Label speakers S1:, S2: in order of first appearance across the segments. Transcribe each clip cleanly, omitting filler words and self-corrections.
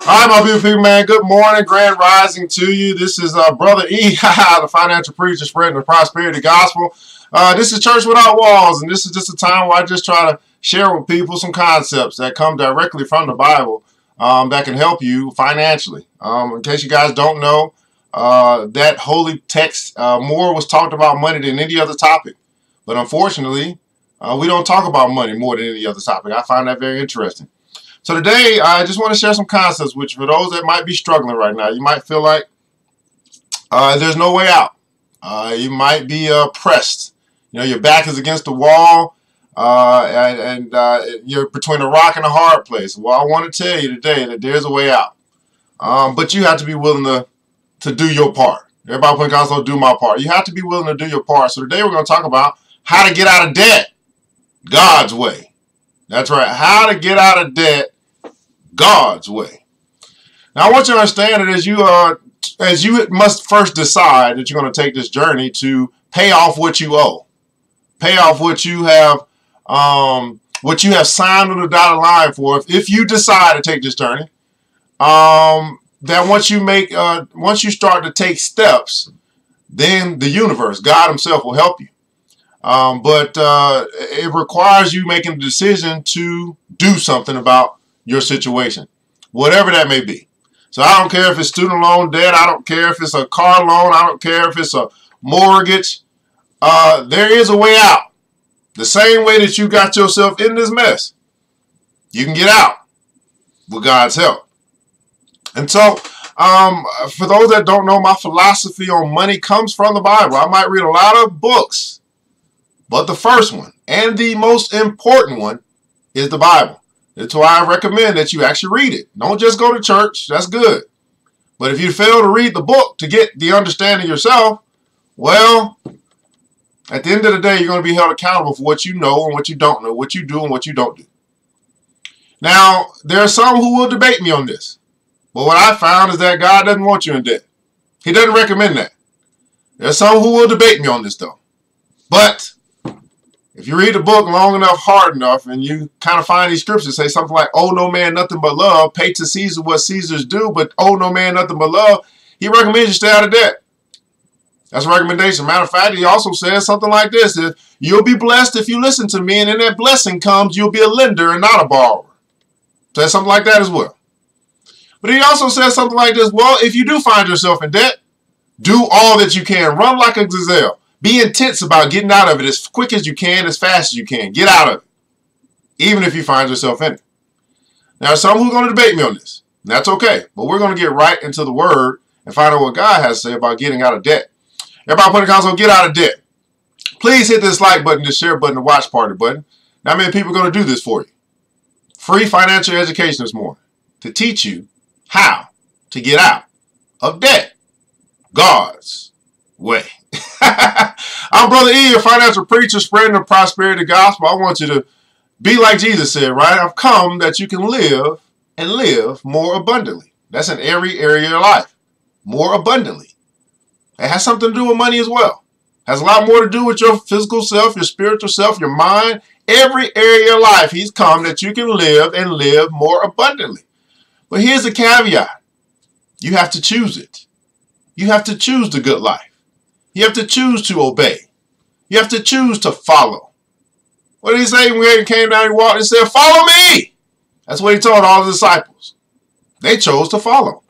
S1: All right, my beautiful people, man. Good morning, grand rising to you. This is Brother E, the financial preacher spreading the prosperity gospel. This is Church Without Walls, and this is just a time where I just try to share with people some concepts that come directly from the Bible that can help you financially. In case you guys don't know, that holy text more was talked about money than any other topic. But unfortunately, we don't talk about money more than any other topic. I find that very interesting. So today, I just want to share some concepts with you for those that might be struggling right now. You might feel like there's no way out. You might be pressed. You know, your back is against the wall, and you're between a rock and a hard place. Well, I want to tell you today that there's a way out. But you have to be willing to do your part. Everybody put console, do my part. You have to be willing to do your part. So today we're going to talk about how to get out of debt God's way. That's right. How to get out of debt God's way. Now, I want you to understand that as you must first decide that you're going to take this journey to pay off what you owe, pay off what you have signed on the dotted line for. If you decide to take this journey, that once you start to take steps, then the universe, God Himself, will help you. But it requires you making a decision to do something about your situation, whatever that may be. So I don't care if it's student loan debt. I don't care if it's a car loan. I don't care if it's a mortgage. There is a way out. The same way that you got yourself in this mess, you can get out with God's help. And so, for those that don't know, my philosophy on money comes from the Bible. I might read a lot of books, but the first one and the most important one is the Bible. That's why I recommend that you actually read it. Don't just go to church. That's good. But if you fail to read the book to get the understanding yourself, well, at the end of the day, you're going to be held accountable for what you know and what you don't know, what you do and what you don't do. Now, there are some who will debate me on this. But what I found is that God doesn't want you in debt. He doesn't recommend that. There are some who will debate me on this, though. But if you read the book long enough, hard enough, and you kind of find these scriptures say something like, owe no man nothing but love, pay to Caesar what Caesar's due, but owe no man nothing but love, he recommends you stay out of debt. That's a recommendation. Matter of fact, he also says something like this: if you'll be blessed if you listen to me, and in that blessing comes, you'll be a lender and not a borrower. Says something like that as well. But he also says something like this: well, if you do find yourself in debt, do all that you can. Run like a gazelle. Be intense about getting out of it as quick as you can, as fast as you can. Get out of it, even if you find yourself in it. Now, some who are going to debate me on this. That's okay. But we're going to get right into the Word and find out what God has to say about getting out of debt. Everybody put in the console, get out of debt. Please hit this like button, this share button, the watch party button. Not many people are going to do this for you. Free financial education this morning to teach you how to get out of debt God's way. I'm Brother E, a financial preacher spreading the prosperity gospel. I want you to Be like Jesus said, right? I've come that you can live and live more abundantly. That's in every area of your life. More abundantly. It has something to do with money as well. It has a lot more to do with your physical self, your spiritual self, your mind. Every area of your life, he's come that you can live and live more abundantly. But here's the caveat. You have to choose it. You have to choose the good life. You have to choose to obey. You have to choose to follow. What did he say when he came down and walked and said, follow me? That's what he told all the disciples. They chose to follow.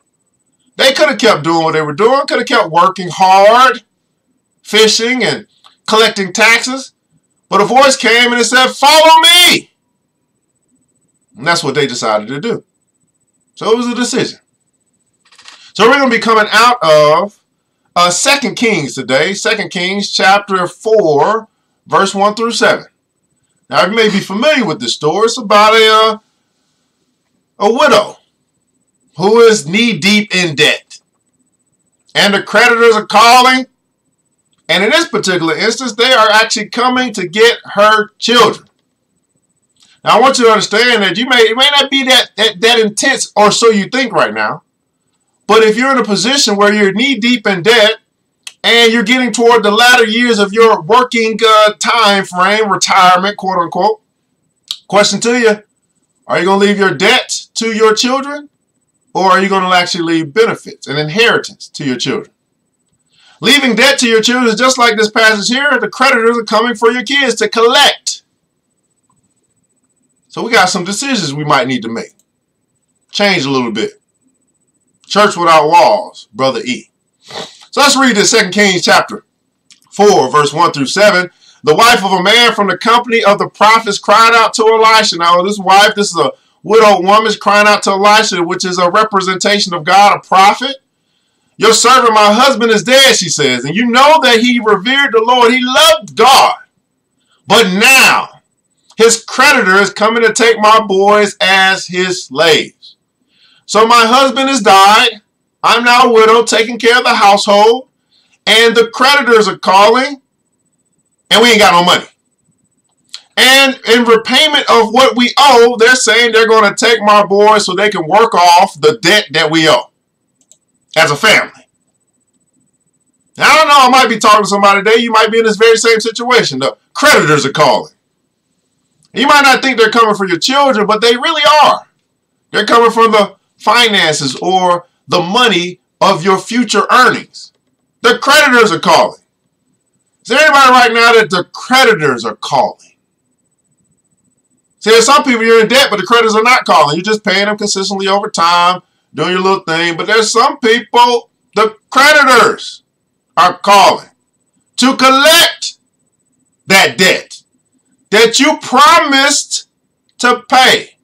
S1: They could have kept doing what they were doing, could have kept working hard, fishing and collecting taxes. But a voice came and it said, follow me. And that's what they decided to do. So it was a decision. So we're going to be coming out of 2 Kings today. 2 Kings chapter 4, verse 1 through 7. Now, you may be familiar with this story. It's about a widow who is knee-deep in debt. And the creditors are calling. And in this particular instance, they are actually coming to get her children. Now, I want you to understand that it may not be that intense, or so you think right now. But if you're in a position where you're knee-deep in debt, and you're getting toward the latter years of your working time frame, retirement, quote unquote. Question to you, are you going to leave your debt to your children? Or are you going to actually leave benefits and inheritance to your children? Leaving debt to your children is just like this passage here. The creditors are coming for your kids to collect. So we got some decisions we might need to make. Change a little bit. Church without walls, Brother E. So let's read this 2 Kings chapter 4, verse 1 through 7. The wife of a man from the company of the prophets cried out to Elisha. Now, this is a widowed woman crying out to Elisha, which is a representation of God, a prophet. Your servant, my husband, is dead, she says. And you know that he revered the Lord. He loved God. But now, his creditor is coming to take my boys as his slaves. So my husband has died. I'm now a widow taking care of the household, and the creditors are calling, and we ain't got no money. And in repayment of what we owe, they're saying they're going to take my boys so they can work off the debt that we owe as a family. Now, I don't know, I might be talking to somebody today. You might be in this very same situation. The creditors are calling. You might not think they're coming for your children, but they really are. They're coming from the finances or the money of your future earnings. The creditors are calling. Is there anybody right now that the creditors are calling? See, there's some people you're in debt, but the creditors are not calling. You're just paying them consistently over time, doing your little thing. But there's some people, the creditors are calling to collect that debt that you promised to pay.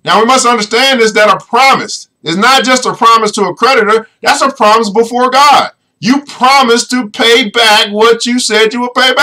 S1: Now, we must understand this, that a promise is not just a promise to a creditor. That's a promise before God. You promised to pay back what you said you would pay back.